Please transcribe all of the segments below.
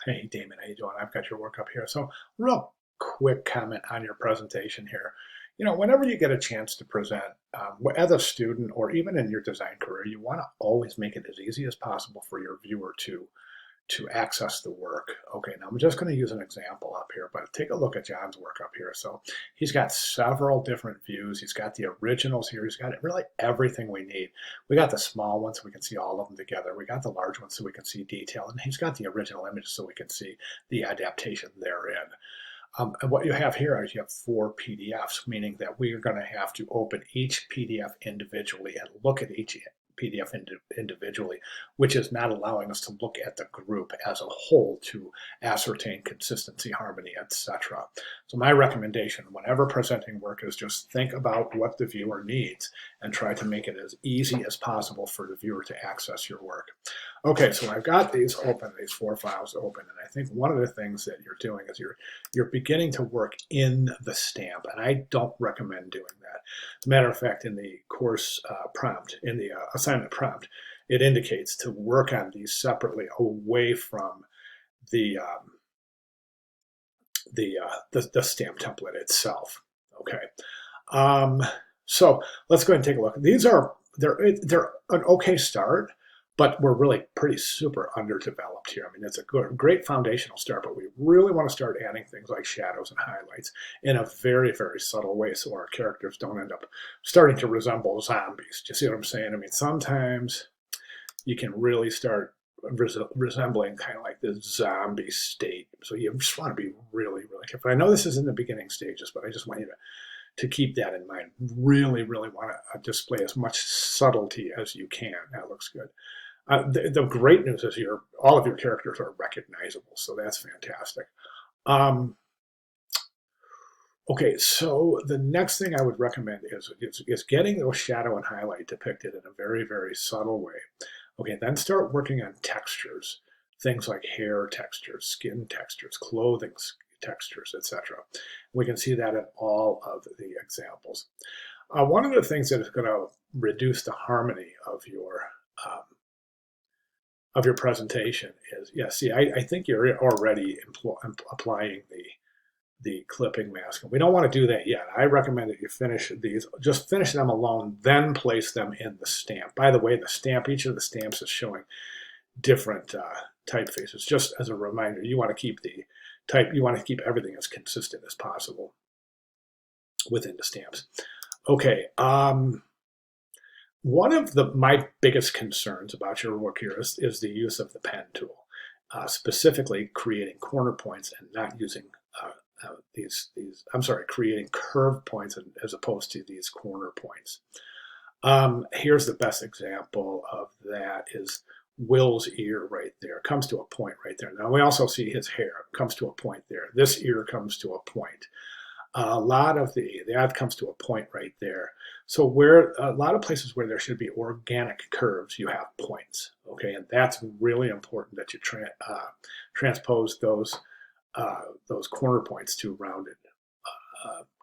Hey, Damon, how you doing? I've got your work up here. So, real quick comment on your presentation here. Whenever you get a chance to present, as a student or even in your design career, you want to always make it as easy as possible for your viewer to access the work. Okay, now I'm just going to use an example up here, but take a look at John's work up here. So he's got several different views. He's got the originals here. He's got really everything we need. We got the small ones so we can see all of them together. We got the large ones so we can see detail. And he's got the original image so we can see the adaptation therein. And what you have here is you have 4 PDFs, meaning that we are going to have to open each PDF individually and look at each PDF individually, which is not allowing us to look at the group as a whole to ascertain consistency, harmony, etc. So my recommendation whenever presenting work is just think about what the viewer needs and try to make it as easy as possible for the viewer to access your work. Okay, so I've got these open, these 4 files open, and I think one of the things that you're doing is you're beginning to work in the stamp, and I don't recommend doing that. As a matter of fact, in the course prompt, in the assignment prompt, it indicates to work on these separately away from the the stamp template itself. Okay, so let's go ahead and take a look. They're an okay start, but we're really pretty super underdeveloped here. I mean, it's a great foundational start, but we really want to start adding things like shadows and highlights in a very, very subtle way so our characters don't end up starting to resemble zombies. Do you see what I'm saying? I mean, sometimes you can really start resembling kind of like this zombie state. So you just want to be really, really careful. I know this is in the beginning stages, but I just want you to keep that in mind. Really, really want to display as much subtlety as you can. That looks good. The great news is all of your characters are recognizable, so that's fantastic. Okay, so the next thing I would recommend is getting those shadow and highlight depicted in a very, very subtle way. Okay, then start working on textures, things like hair textures, skin textures, clothing textures, etc. We can see that in all of the examples. One of the things that is going to reduce the harmony of your presentation is, yeah, see, I think you're already applying the clipping mask. We don't want to do that yet. I recommend that you finish these, just finish them alone, then place them in the stamp. By the way, each of the stamps is showing different typefaces. Just as a reminder, you want to keep everything as consistent as possible within the stamps. Okay. One of my biggest concerns about your work here is the use of the pen tool, specifically creating corner points and not using creating curved points as opposed to these corner points. Here's the best example of that is Will's ear right there. Comes to a point right there. Now we also see his hair comes to a point there. This ear comes to a point. A lot of that comes to a point right there. So where a lot of places where there should be organic curves, you have points. Okay, and that's really important that you transpose those corner points to rounded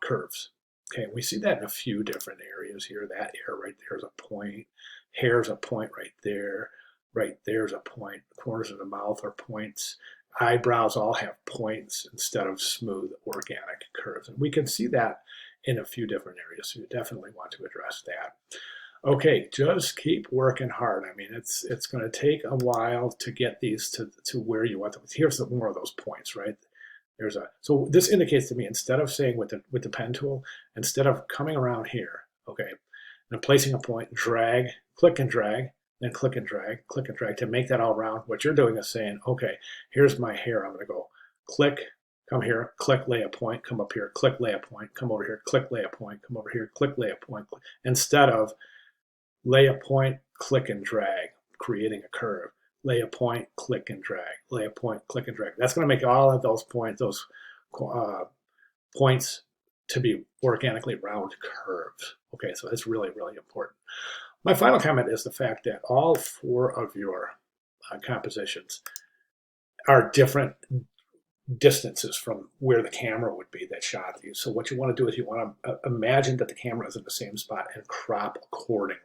curves. Okay, and we see that in a few different areas here. That hair right there is a point. Hair's a point right there. Right there's a point. The corners of the mouth are points. Eyebrows all have points instead of smooth organic curves. And we can see that in a few different areas. So you definitely want to address that. Okay, just keep working hard. I mean, it's going to take a while to get these to where you want them. Here's more of those points, right? So this indicates to me, instead of saying with the pen tool, instead of coming around here, okay, and placing a point, drag, click and drag, then click and drag to make that all round. What you're doing is saying, okay, here's my hair. I'm going to go click, come here, click, lay a point, come up here, click, lay a point, come over here, click, lay a point, come over here, click, lay a point, instead of lay a point, click and drag, creating a curve. Lay a point, click and drag. Lay a point, click and drag. That's going to make all of those points, points to be organically round curves. Okay, so that's really, really important. My final comment is the fact that all 4 of your compositions are different distances from where the camera would be that shot you. So what you want to do is you want to imagine that the camera is in the same spot and crop accordingly.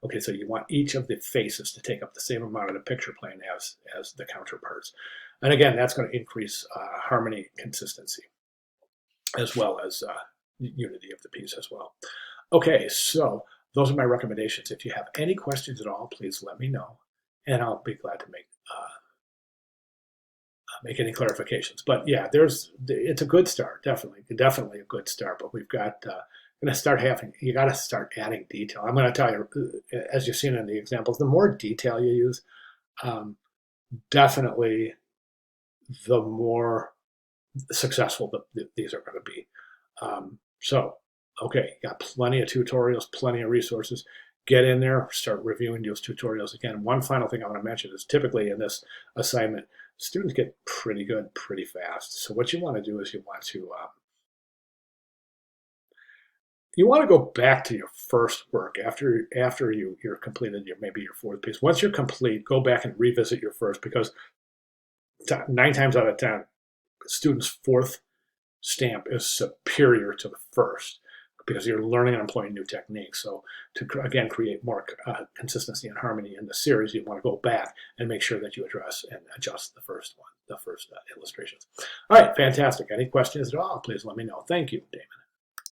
Okay, so you want each of the faces to take up the same amount of the picture plane as the counterparts. And again, that's going to increase harmony, consistency, as well as unity of the piece as well. Okay, so those are my recommendations. If you have any questions at all, please let me know, and I'll be glad to make any clarifications. But yeah, it's a good start, definitely a good start. But we've got going to start having, you got to start adding detail. I'm going to tell you, as you've seen in the examples, the more detail you use, definitely the more successful these are going to be. So, okay, you got plenty of tutorials, plenty of resources. Get in there, start reviewing those tutorials. Again, one final thing I want to mention is typically in this assignment, students get pretty good pretty fast. So what you want to do is you want to go back to your first work after you're completed maybe your fourth piece. Once you're complete, go back and revisit your first, because 9 times out of 10, students' fourth stamp is superior to the first, because you're learning and employing new techniques. So to, again, create more consistency and harmony in the series, you want to go back and make sure that you address and adjust the first illustrations. All right, fantastic. Any questions at all, please let me know. Thank you, Damon.